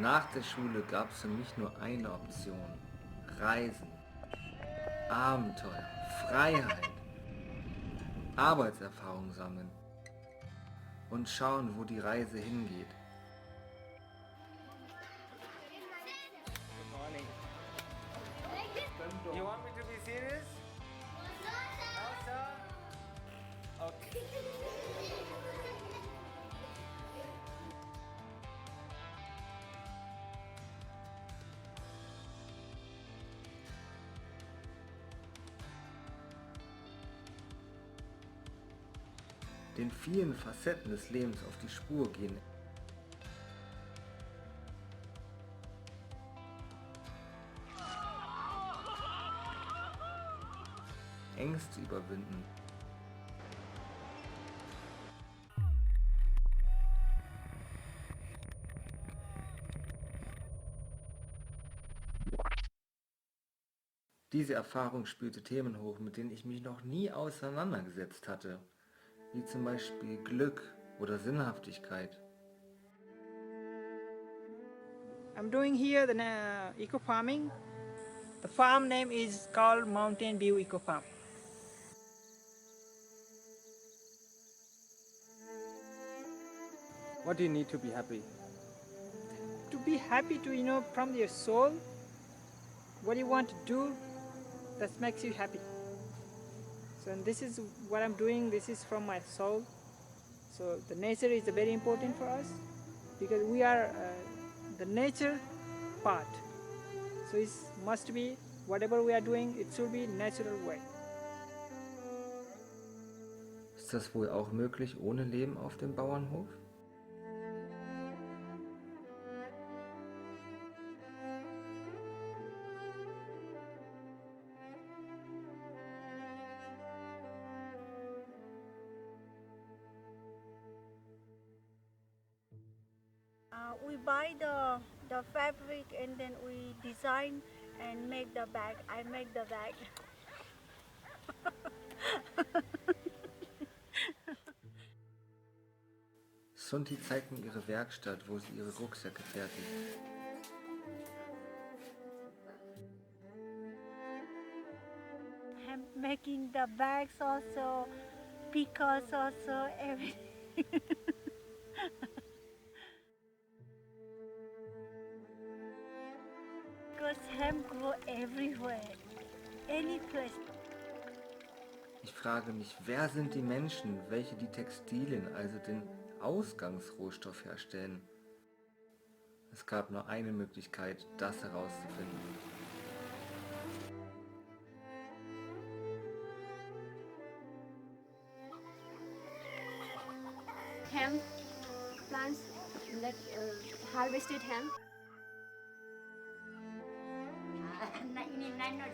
Nach der Schule gab es für mich nur eine Option. Reisen, Abenteuer, Freiheit, Arbeitserfahrung sammeln und schauen, wo die Reise hingeht. Good morning. You want me to be serious? No, sir. Okay. Den vielen Facetten des Lebens auf die Spur gehen. Ängste überwinden. Diese Erfahrung spürte Themen hoch, mit denen ich mich noch nie auseinandergesetzt hatte, wie zum Beispiel Glück oder Sinnhaftigkeit. I'm doing here the eco farming. The farm name is called Mountain View Eco Farm. What do you need to be happy? To be happy to, from your soul, what you want to do, that makes you happy. So and this is what I'm doing, this is from my soul. So the nature is very important for us because we are the nature part. So it must be, whatever we are doing, it should be natural way. Ist das wohl auch möglich ohne Leben auf dem Bauernhof? We buy the fabric and then we design and make the bag. I make the bag. Sunti zeigt mir ihre Werkstatt, wo sie ihre Rucksäcke fertigt. I'm making the bags also, pickers also, everything. Because hemp grow everywhere, any place. Ich frage mich, wer sind die Menschen, welche die Textilien, also den Ausgangsrohstoff herstellen? Es gab nur eine Möglichkeit, das herauszufinden. Hemp plants, that harvested hemp. I'm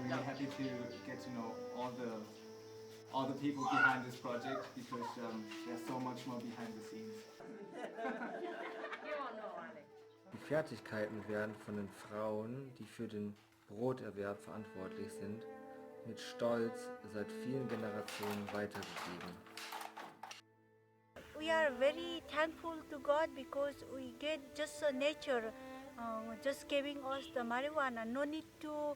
really happy to get to know all the people behind this project because there's so much more behind the scenes. Die Fertigkeiten werden von den Frauen, die für den Broterwerb verantwortlich sind, mit Stolz seit vielen Generationen weitergegeben. We are very thankful to God because we get just nature, just giving us the marijuana. No need to.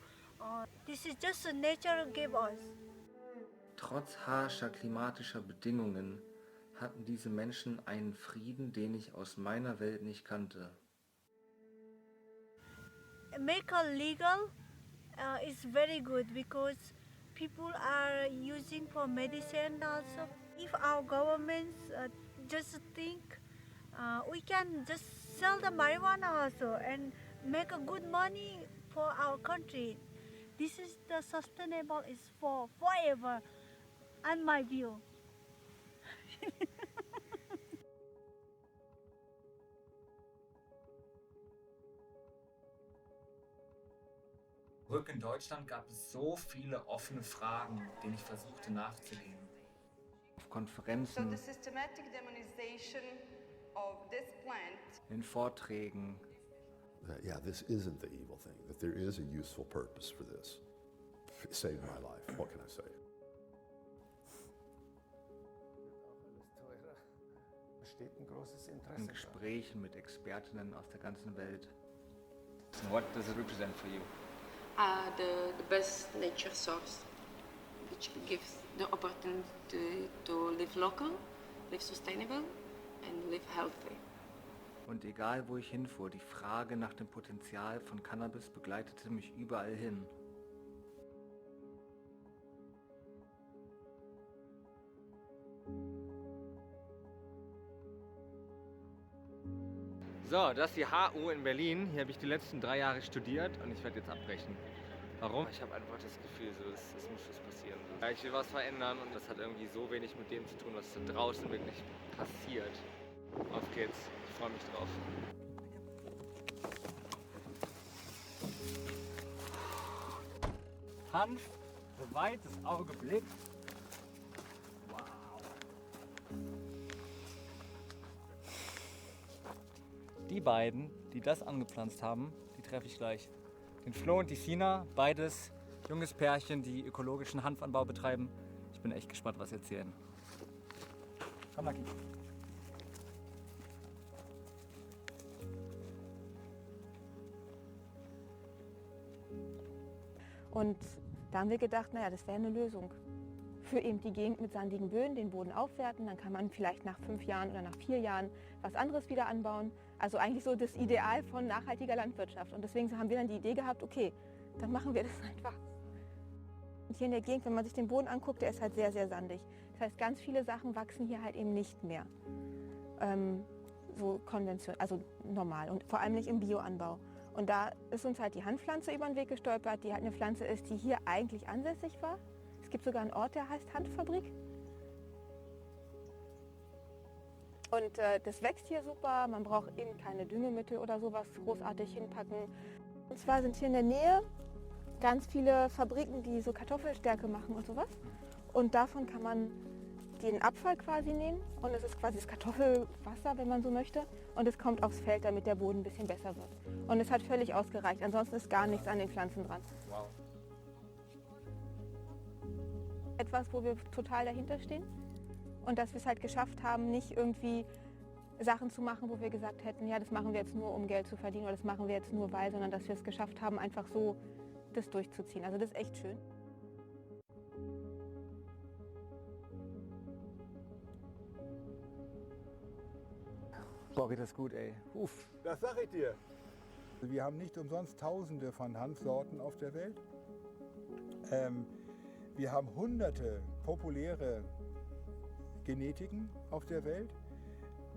This is just nature gave us. Trotz harscher klimatischer Bedingungen hatten diese Menschen einen Frieden, den ich aus meiner Welt nicht kannte. Make a legal is very good because people are using for medicine also. If our governments just think we can just sell the marijuana also and make a good money for our country. This is the sustainable is for forever, in my view. Zurück in Deutschland gab es so viele offene Fragen, denen ich versuchte nachzugehen. Auf So Konferenzen, the systematic demonization of this plant in Vorträgen, that, yeah, this isn't the evil thing, that there is a useful purpose for this. It saved my life. What can I say? besteht ein großes Interesse. In Gesprächen mit Expertinnen aus der ganzen Welt. What does it represent for you? The best nature source, which gives the opportunity to live local, live sustainable and live healthy. Und egal wo ich hinfuhr, die Frage nach dem Potenzial von Cannabis begleitete mich überall hin. So, das ist die HU in Berlin. Hier habe ich die letzten 3 Jahre studiert und ich werde jetzt abbrechen. Warum? Ich habe einfach das Gefühl, so, es muss was passieren. Ja, ich will was verändern und das hat irgendwie so wenig mit dem zu tun, was da draußen wirklich passiert. Auf geht's, ich freue mich drauf. Hanf, soweit das Auge blickt. Wow. Die beiden, die das angepflanzt haben, die treffe ich gleich. Den Flo und die Sina, beides junges Pärchen, die ökologischen Hanfanbau betreiben. Ich bin echt gespannt, was sie erzählen. Komm, Lucky. Und da haben wir gedacht, naja, das wäre eine Lösung. Für eben die Gegend mit sandigen Böden, den Boden aufwerten, dann kann man vielleicht nach 5 Jahren oder nach 4 Jahren was anderes wieder anbauen. Also eigentlich so das Ideal von nachhaltiger Landwirtschaft. Und deswegen haben wir dann die Idee gehabt, okay, dann machen wir das einfach. Und hier in der Gegend, wenn man sich den Boden anguckt, der ist halt sehr, sehr sandig. Das heißt, ganz viele Sachen wachsen hier halt eben nicht mehr. So konventionell, also normal und vor allem nicht im Bioanbau. Und da ist uns halt die Hanfpflanze über den Weg gestolpert, die halt eine Pflanze ist, die hier eigentlich ansässig war. Es gibt sogar einen Ort, der heißt Hanffabrik. Und das wächst hier super, man braucht eben keine Düngemittel oder sowas großartig hinpacken. Und zwar sind hier in der Nähe ganz viele Fabriken, die so Kartoffelstärke machen und sowas. Und davon kann man den Abfall quasi nehmen und es ist quasi das Kartoffelwasser, wenn man so möchte. Und es kommt aufs Feld, damit der Boden ein bisschen besser wird. Und es hat völlig ausgereicht, ansonsten ist gar nichts an den Pflanzen dran. Wow. Etwas, wo wir total dahinter stehen und dass wir es halt geschafft haben, nicht irgendwie Sachen zu machen, wo wir gesagt hätten, ja, das machen wir jetzt nur, um Geld zu verdienen oder das machen wir jetzt nur, weil, sondern dass wir es geschafft haben, einfach so das durchzuziehen. Also das ist echt schön. Boah, geht das gut, ey. Uff. Das sag ich dir. Wir haben nicht umsonst Tausende von Hanfsorten auf der Welt. Wir haben hunderte populäre Genetiken auf der Welt,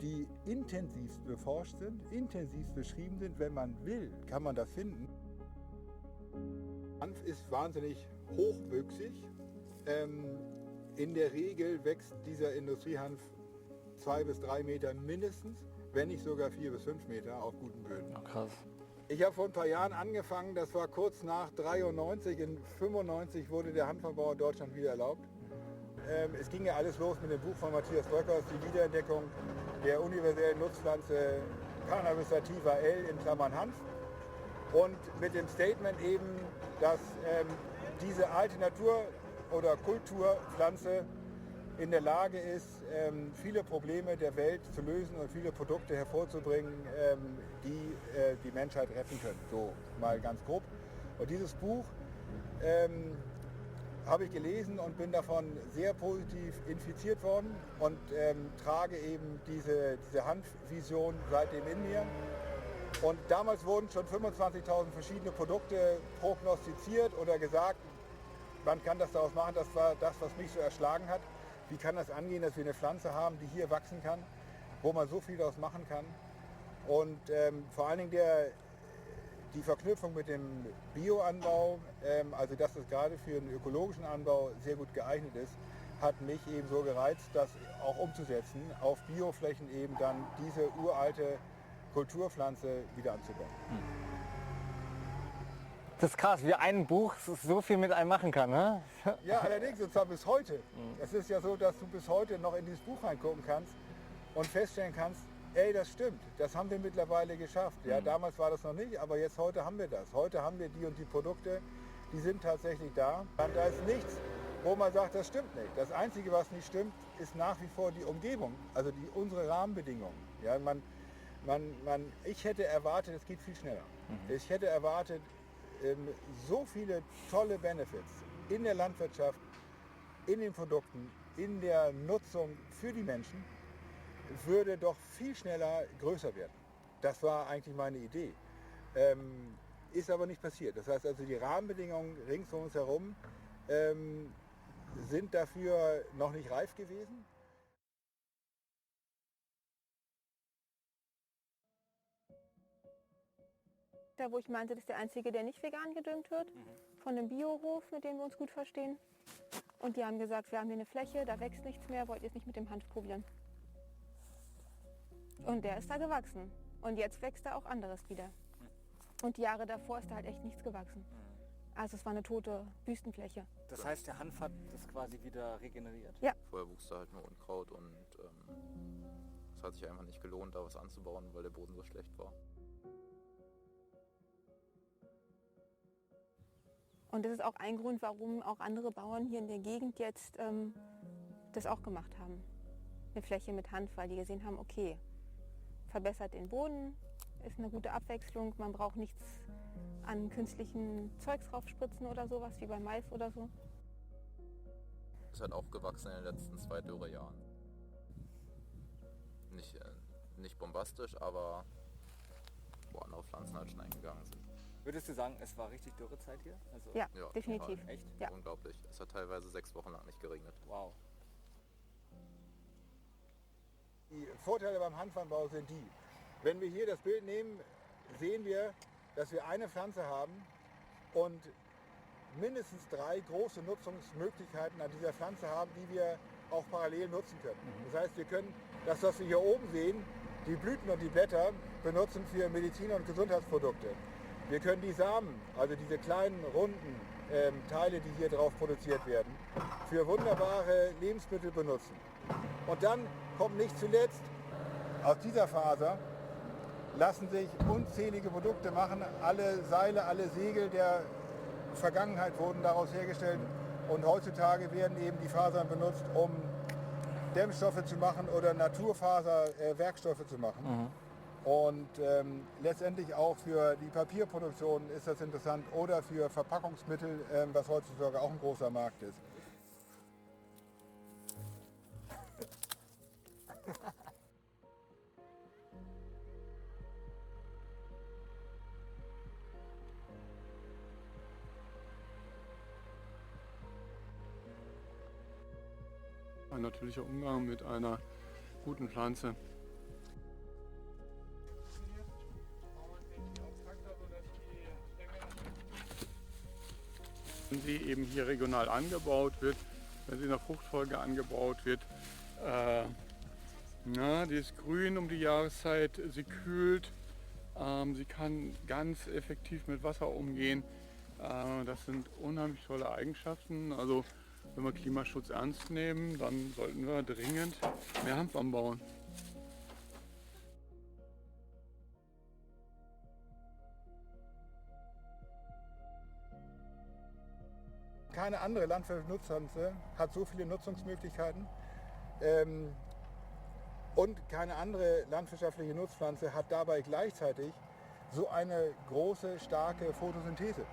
die intensivst beforscht sind, intensivst beschrieben sind. Wenn man will, kann man das finden. Hanf ist wahnsinnig hochwüchsig. In der Regel wächst dieser Industriehanf 2 bis 3 Meter mindestens, wenn nicht sogar 4 bis 5 Meter auf guten Böden. Oh, krass. Ich habe vor ein paar Jahren angefangen, das war kurz nach 93, in 95 wurde der Hanfanbau in Deutschland wieder erlaubt. Es ging ja alles los mit dem Buch von Matthias Bröckers, die Wiederentdeckung der universellen Nutzpflanze Cannabis sativa L in Klammern Hanf. Und mit dem Statement eben, dass diese alte Natur- oder Kulturpflanze in der Lage ist, viele Probleme der Welt zu lösen und viele Produkte hervorzubringen, die die Menschheit retten können. So mal ganz grob. Und dieses Buch habe ich gelesen und bin davon sehr positiv infiziert worden und trage eben diese Hanfvision seitdem in mir. Und damals wurden schon 25.000 verschiedene Produkte prognostiziert oder gesagt, man kann das daraus machen. Das war das, was mich so erschlagen hat. Wie kann das angehen, dass wir eine Pflanze haben, die hier wachsen kann, wo man so viel daraus machen kann? Und vor allen Dingen die Verknüpfung mit dem Bioanbau, also dass es gerade für den ökologischen Anbau sehr gut geeignet ist, hat mich eben so gereizt, das auch umzusetzen, auf Bioflächen eben dann diese uralte Kulturpflanze wieder anzubauen. Das ist krass, wie ein Buch so viel mit einem machen kann, ne? Ja, allerdings, und zwar bis heute. Es ist ja so, dass du bis heute noch in dieses Buch reingucken kannst und feststellen kannst, ey, das stimmt, das haben wir mittlerweile geschafft. Ja, damals war das noch nicht, aber jetzt heute haben wir das. Heute haben wir die und die Produkte, die sind tatsächlich da. Und da ist nichts, wo man sagt, das stimmt nicht. Das Einzige, was nicht stimmt, ist nach wie vor die Umgebung, also unsere Rahmenbedingungen. Ja, ich hätte erwartet, es geht viel schneller. Ich hätte erwartet, so viele tolle Benefits in der Landwirtschaft, in den Produkten, in der Nutzung für die Menschen, würde doch viel schneller größer werden. Das war eigentlich meine Idee. Ist aber nicht passiert. Das heißt also, die Rahmenbedingungen rings um uns herum sind dafür noch nicht reif gewesen. Da, wo ich meinte, das ist der Einzige, der nicht vegan gedüngt wird, von einem Biohof, mit dem wir uns gut verstehen. Und die haben gesagt, wir haben hier eine Fläche, da wächst nichts mehr, wollt ihr es nicht mit dem Hanf probieren? Und der ist da gewachsen. Und jetzt wächst da auch anderes wieder. Und die Jahre davor ist da halt echt nichts gewachsen. Also es war eine tote Wüstenfläche. Das heißt, der Hanf hat das quasi wieder regeneriert? Ja. Vorher wuchs da halt nur Unkraut und es hat sich einfach nicht gelohnt, da was anzubauen, weil der Boden so schlecht war. Und das ist auch ein Grund, warum auch andere Bauern hier in der Gegend jetzt das auch gemacht haben. Eine Fläche mit Hanf, weil die gesehen haben, okay, verbessert den Boden, ist eine gute Abwechslung, man braucht nichts an künstlichen Zeugs raufspritzen oder sowas, wie bei Mais oder so. Ist halt auch gewachsen in den letzten 2 Dürrejahren. Nicht bombastisch, aber wo andere Pflanzen halt schon eingegangen sind. Würdest du sagen, es war richtig Dürrezeit hier? Also ja, definitiv. Total. Echt? Ja. Unglaublich. Es hat teilweise 6 Wochen lang nicht geregnet. Wow. Die Vorteile beim Hanfanbau sind die, wenn wir hier das Bild nehmen, sehen wir, dass wir eine Pflanze haben und mindestens 3 große Nutzungsmöglichkeiten an dieser Pflanze haben, die wir auch parallel nutzen können. Das heißt, wir können das, was wir hier oben sehen, die Blüten und die Blätter, benutzen für Medizin- und Gesundheitsprodukte. Wir können die Samen, also diese kleinen, runden Teile, die hier drauf produziert werden, für wunderbare Lebensmittel benutzen. Und dann kommt nicht zuletzt, aus dieser Faser lassen sich unzählige Produkte machen. Alle Seile, alle Segel der Vergangenheit wurden daraus hergestellt. Und heutzutage werden eben die Fasern benutzt, um Dämmstoffe zu machen oder Naturfaserwerkstoffe zu machen. Und letztendlich auch für die Papierproduktion ist das interessant oder für Verpackungsmittel, was heutzutage auch ein großer Markt ist. Ein natürlicher Umgang mit einer guten Pflanze. Wenn sie eben hier regional angebaut wird, wenn sie in der Fruchtfolge angebaut wird, die ist grün um die Jahreszeit, sie kühlt, sie kann ganz effektiv mit Wasser umgehen. Das sind unheimlich tolle Eigenschaften. Also wenn wir Klimaschutz ernst nehmen, dann sollten wir dringend mehr Hanf anbauen. Keine andere landwirtschaftliche Nutzpflanze hat so viele Nutzungsmöglichkeiten und keine andere landwirtschaftliche Nutzpflanze hat dabei gleichzeitig so eine große, starke Photosynthese.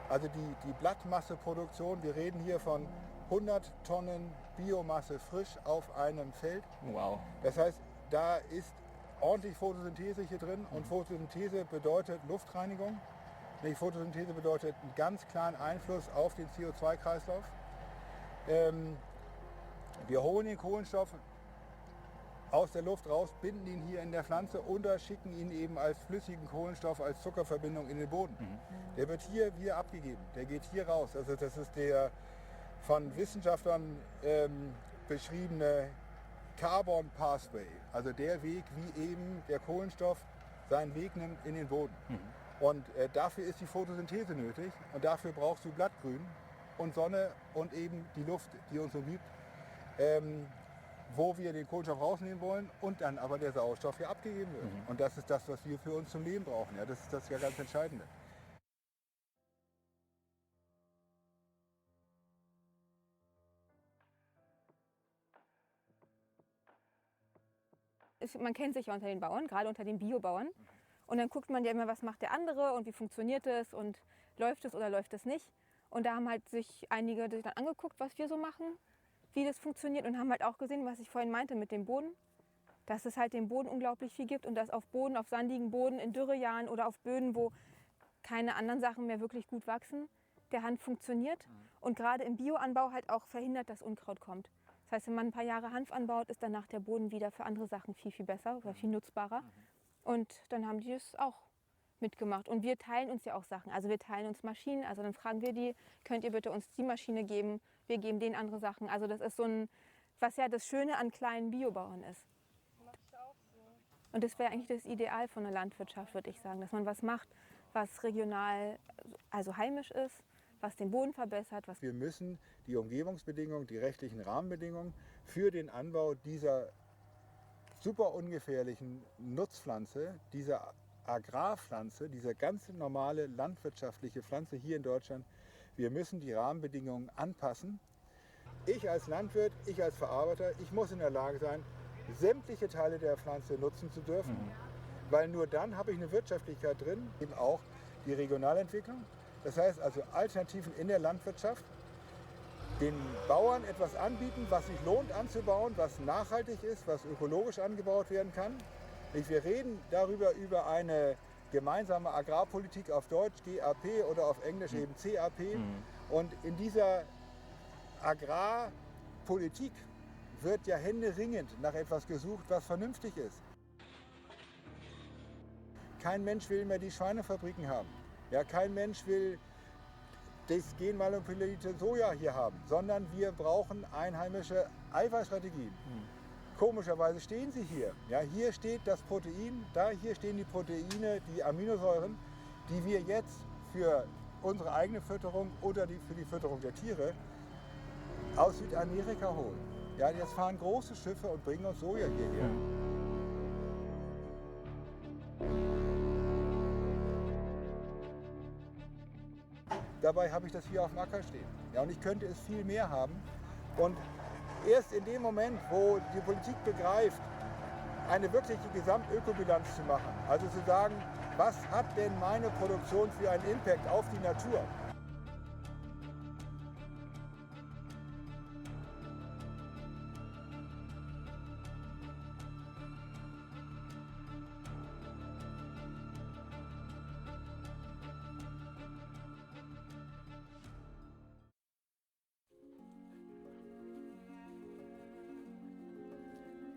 Also die Blattmasseproduktion, wir reden hier von 100 Tonnen Biomasse frisch auf einem Feld. Wow. Das heißt, da ist ordentlich Photosynthese hier drin und Photosynthese bedeutet Luftreinigung. Die Photosynthese bedeutet einen ganz kleinen Einfluss auf den CO2-Kreislauf. Wir holen den Kohlenstoff aus der Luft raus, binden ihn hier in der Pflanze oder schicken ihn eben als flüssigen Kohlenstoff, als Zuckerverbindung in den Boden. Der wird hier wieder abgegeben, der geht hier raus. Also das ist der von Wissenschaftlern beschriebene Carbon Pathway, also der Weg, wie eben der Kohlenstoff seinen Weg nimmt in den Boden. Und dafür ist die Photosynthese nötig und dafür brauchst du Blattgrün und Sonne und eben die Luft, die uns umgibt, wo wir den Kohlenstoff rausnehmen wollen und dann aber der Sauerstoff hier abgegeben wird. Und das ist das, was wir für uns zum Leben brauchen. Ja, das ist das ja ganz Entscheidende. man kennt sich ja unter den Bauern, gerade unter den Biobauern. Und dann guckt man ja immer, was macht der andere und wie funktioniert es und läuft es oder läuft es nicht. Und da haben halt sich einige dann angeguckt, was wir so machen, wie das funktioniert und haben halt auch gesehen, was ich vorhin meinte mit dem Boden, dass es halt dem Boden unglaublich viel gibt und dass auf Boden, auf sandigen Boden, in Dürrejahren oder auf Böden, wo keine anderen Sachen mehr wirklich gut wachsen, der Hanf funktioniert und gerade im Bioanbau halt auch verhindert, dass Unkraut kommt. Das heißt, wenn man ein paar Jahre Hanf anbaut, ist danach der Boden wieder für andere Sachen viel, viel besser oder viel nutzbarer. Und dann haben die es auch mitgemacht. Und wir teilen uns ja auch Sachen. Also wir teilen uns Maschinen. Also dann fragen wir die, könnt ihr bitte uns die Maschine geben? Wir geben denen andere Sachen. Also das ist so ein, was ja das Schöne an kleinen Biobauern ist. Und das wäre eigentlich das Ideal von einer Landwirtschaft, würde ich sagen. Dass man was macht, was regional, also heimisch ist, was den Boden verbessert. Wir müssen die Umgebungsbedingungen, die rechtlichen Rahmenbedingungen für den Anbau dieser super ungefährlichen Nutzpflanze, dieser Agrarpflanze, diese ganz normale landwirtschaftliche Pflanze hier in Deutschland, wir müssen die Rahmenbedingungen anpassen. Ich als Landwirt, ich als Verarbeiter, ich muss in der Lage sein, sämtliche Teile der Pflanze nutzen zu dürfen, weil nur dann habe ich eine Wirtschaftlichkeit drin, eben auch die Regionalentwicklung. Das heißt also Alternativen in der Landwirtschaft, den Bauern etwas anbieten, was sich lohnt anzubauen, was nachhaltig ist, was ökologisch angebaut werden kann. Wir reden darüber über eine gemeinsame Agrarpolitik auf Deutsch, GAP oder auf Englisch eben CAP. Und in dieser Agrarpolitik wird ja händeringend nach etwas gesucht, was vernünftig ist. Kein Mensch will mehr die Schweinefabriken haben. Ja, kein Mensch will das genmanipulierte Soja hier haben, sondern wir brauchen einheimische Eiweißstrategien. Komischerweise stehen sie hier. Ja, hier steht das Protein, hier stehen die Proteine, die Aminosäuren, die wir jetzt für unsere eigene Fütterung oder für die Fütterung der Tiere aus Südamerika holen. Ja, jetzt fahren große Schiffe und bringen uns Soja hierher. Dabei habe ich das hier auf dem Acker stehen. Ja, und ich könnte es viel mehr haben. Und erst in dem Moment, wo die Politik begreift, eine wirkliche Gesamtökobilanz zu machen, also zu sagen, was hat denn meine Produktion für einen Impact auf die Natur?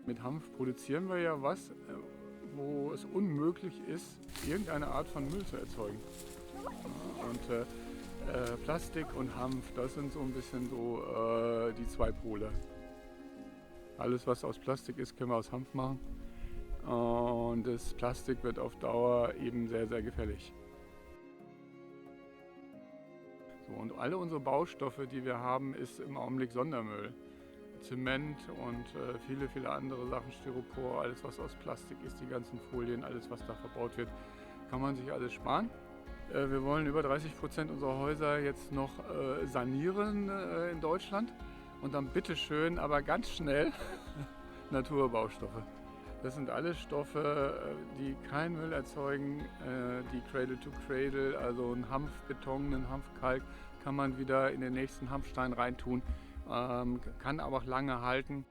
Mit Hanf produzieren wir ja was, wo es unmöglich ist, irgendeine Art von Müll zu erzeugen. Und Plastik und Hanf, das sind so ein bisschen so die zwei Pole. Alles, was aus Plastik ist, können wir aus Hanf machen. Und das Plastik wird auf Dauer eben sehr, sehr gefährlich. So, und alle unsere Baustoffe, die wir haben, ist im Augenblick Sondermüll. Zement und viele, viele andere Sachen, Styropor, alles was aus Plastik ist, die ganzen Folien, alles was da verbaut wird, kann man sich alles sparen. Wir wollen über 30% unserer Häuser jetzt noch sanieren in Deutschland und dann bitteschön, aber ganz schnell Naturbaustoffe. Das sind alles Stoffe, die keinen Müll erzeugen, die Cradle to Cradle, also einen Hanfbeton, einen Hanfkalk kann man wieder in den nächsten Hanfstein reintun. Kann aber auch lange halten.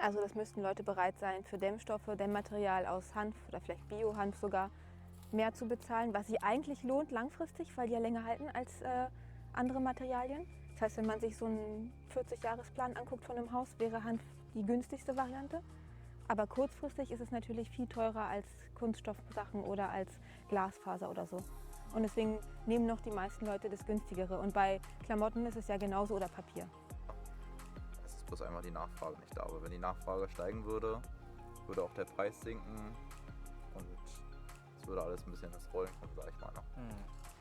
Also das müssten Leute bereit sein, für Dämmstoffe, Dämmmaterial aus Hanf oder vielleicht Biohanf sogar mehr zu bezahlen, was sich eigentlich lohnt langfristig, weil die ja länger halten als andere Materialien. Das heißt, wenn man sich so einen 40-Jahres-Plan anguckt von einem Haus, wäre Hanf die günstigste Variante. Aber kurzfristig ist es natürlich viel teurer als Kunststoffsachen oder als Glasfaser oder so. Und deswegen nehmen noch die meisten Leute das Günstigere. Und bei Klamotten ist es ja genauso oder Papier. Es ist bloß einfach die Nachfrage nicht da. Aber wenn die Nachfrage steigen würde, würde auch der Preis sinken und es würde alles ein bisschen ins Rollen kommen, sag ich mal. Ne?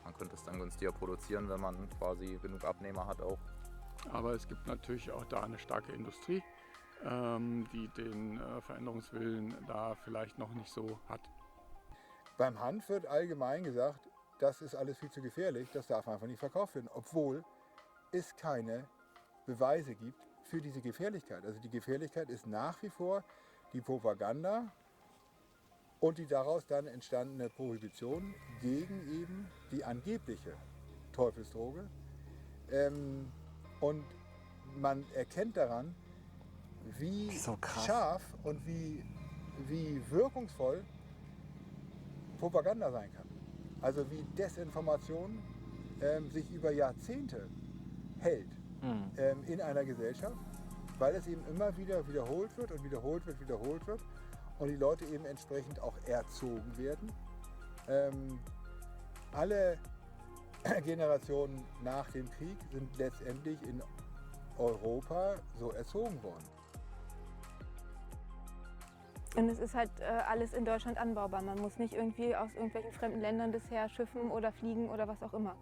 Man könnte es dann günstiger produzieren, wenn man quasi genug Abnehmer hat auch. Aber es gibt natürlich auch da eine starke Industrie, die den Veränderungswillen da vielleicht noch nicht so hat. Beim Hanf wird allgemein gesagt, das ist alles viel zu gefährlich, das darf einfach nicht verkauft werden, obwohl es keine Beweise gibt für diese Gefährlichkeit. Also die Gefährlichkeit ist nach wie vor die Propaganda und die daraus dann entstandene Prohibition gegen eben die angebliche Teufelsdroge. Und man erkennt daran, wie scharf und wie wirkungsvoll Propaganda sein kann. Also wie Desinformation sich über Jahrzehnte hält in einer Gesellschaft, weil es eben immer wieder wiederholt wird und wiederholt wird und die Leute eben entsprechend auch erzogen werden. Alle Generationen nach dem Krieg sind letztendlich in Europa so erzogen worden. Und es ist halt alles in Deutschland anbaubar. Man muss nicht irgendwie aus irgendwelchen fremden Ländern das her schiffen oder fliegen oder was auch immer.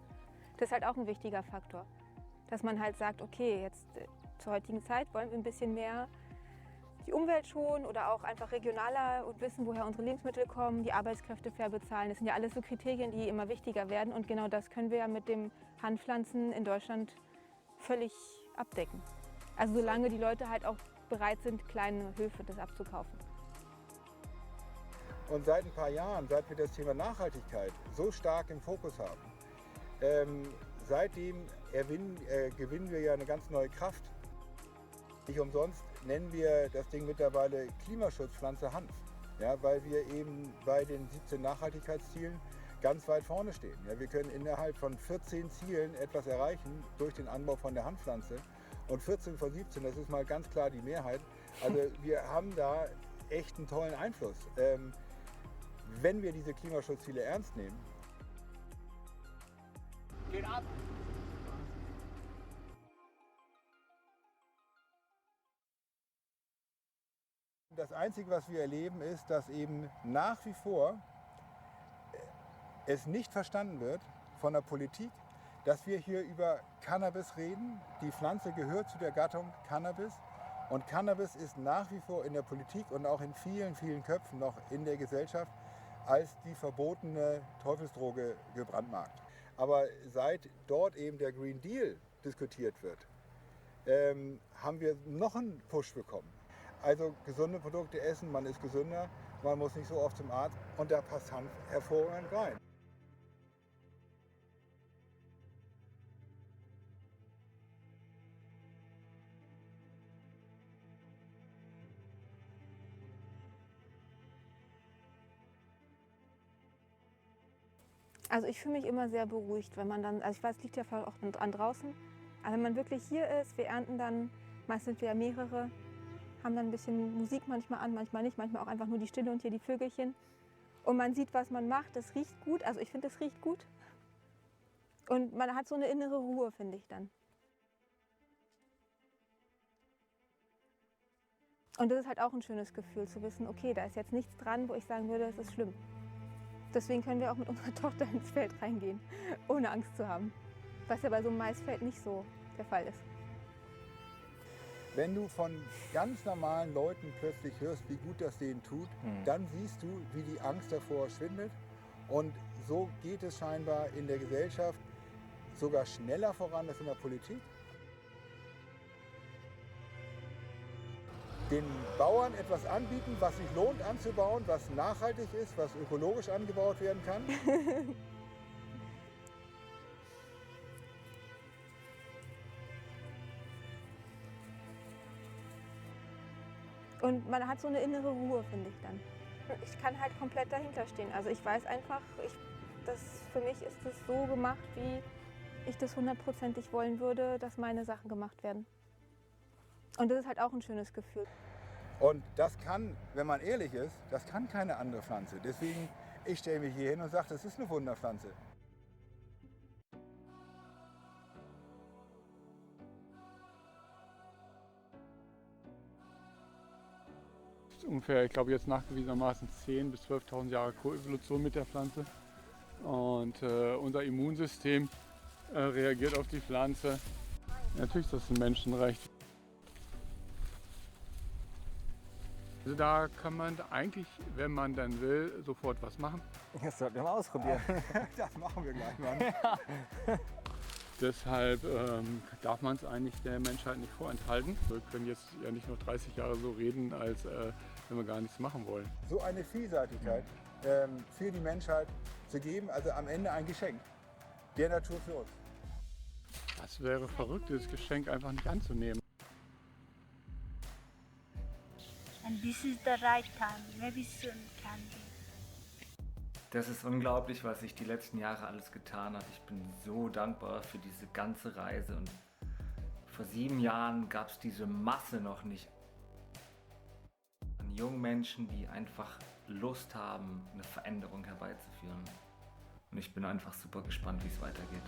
Das ist halt auch ein wichtiger Faktor. Dass man halt sagt, okay, jetzt zur heutigen Zeit wollen wir ein bisschen mehr die Umwelt schonen oder auch einfach regionaler und wissen, woher unsere Lebensmittel kommen, die Arbeitskräfte fair bezahlen. Das sind ja alles so Kriterien, die immer wichtiger werden. Und genau das können wir ja mit dem Hanfpflanzen in Deutschland völlig abdecken. Also solange die Leute halt auch bereit sind, kleine Höfe das abzukaufen. Und seit ein paar Jahren, seit wir das Thema Nachhaltigkeit so stark im Fokus haben, seitdem gewinnen wir ja eine ganz neue Kraft. Nicht umsonst nennen wir das Ding mittlerweile Klimaschutzpflanze Hanf, ja, weil wir eben bei den 17 Nachhaltigkeitszielen ganz weit vorne stehen. Ja, wir können innerhalb von 14 Zielen etwas erreichen durch den Anbau von der Hanfpflanze und 14 von 17, das ist mal ganz klar die Mehrheit. Also wir haben da echt einen tollen Einfluss, wenn wir diese Klimaschutzziele ernst nehmen. Geht ab. Das Einzige, was wir erleben, ist, dass eben nach wie vor es nicht verstanden wird von der Politik, dass wir hier über Cannabis reden. Die Pflanze gehört zu der Gattung Cannabis und Cannabis ist nach wie vor in der Politik und auch in vielen, vielen Köpfen noch in der Gesellschaft als die verbotene Teufelsdroge gebrandmarkt. Aber seit dort eben der Green Deal diskutiert wird, haben wir noch einen Push bekommen. Also gesunde Produkte essen, man ist gesünder, man muss nicht so oft zum Arzt und da passt Hanf hervorragend rein. Also ich fühle mich immer sehr beruhigt, wenn man dann, also ich weiß, es liegt ja auch an draußen, aber wenn man wirklich hier ist, wir ernten dann, meist sind wir ja mehrere, haben dann ein bisschen Musik manchmal an, manchmal nicht, manchmal auch einfach nur die Stille und hier die Vögelchen. Und man sieht, was man macht, das riecht gut, also ich finde, es riecht gut. Und man hat so eine innere Ruhe, finde ich dann. Und das ist halt auch ein schönes Gefühl, zu wissen, okay, da ist jetzt nichts dran, wo ich sagen würde, es ist schlimm. Deswegen können wir auch mit unserer Tochter ins Feld reingehen, ohne Angst zu haben. Was ja bei so einem Maisfeld nicht so der Fall ist. Wenn du von ganz normalen Leuten plötzlich hörst, wie gut das denen tut, dann siehst du, wie die Angst davor schwindet. Und so geht es scheinbar in der Gesellschaft sogar schneller voran als in der Politik. Den Bauern etwas anbieten, was sich lohnt anzubauen, was nachhaltig ist, was ökologisch angebaut werden kann. Und man hat so eine innere Ruhe, finde ich dann. Ich kann halt komplett dahinter stehen. Also ich weiß einfach, für mich ist es so gemacht, wie ich das 100%ig wollen würde, dass meine Sachen gemacht werden. Und das ist halt auch ein schönes Gefühl. Und das kann, wenn man ehrlich ist, das kann keine andere Pflanze. Deswegen, ich stelle mich hier hin und sage, das ist eine Wunderpflanze. Ungefähr, ich glaube jetzt nachgewiesenermaßen 10.000 bis 12.000 Jahre Koevolution mit der Pflanze. Und unser Immunsystem reagiert auf die Pflanze. Natürlich ist das ein Menschenrecht. Also da kann man eigentlich, wenn man dann will, sofort was machen. Das sollten wir mal ausprobieren. Das machen wir gleich mal. Deshalb darf man es eigentlich der Menschheit nicht vorenthalten. Wir können jetzt ja nicht noch 30 Jahre so reden, als wenn wir gar nichts machen wollen. So eine Vielseitigkeit für die Menschheit zu geben, also am Ende ein Geschenk der Natur für uns. Das wäre verrückt, das Geschenk einfach nicht anzunehmen. And this is the right time. Maybe soon can be. Das ist unglaublich, was sich die letzten Jahre alles getan hat. Ich bin so dankbar für diese ganze Reise und vor 7 Jahren gab es diese Masse noch nicht an jungen Menschen, die einfach Lust haben, eine Veränderung herbeizuführen. Und ich bin einfach super gespannt, wie es weitergeht.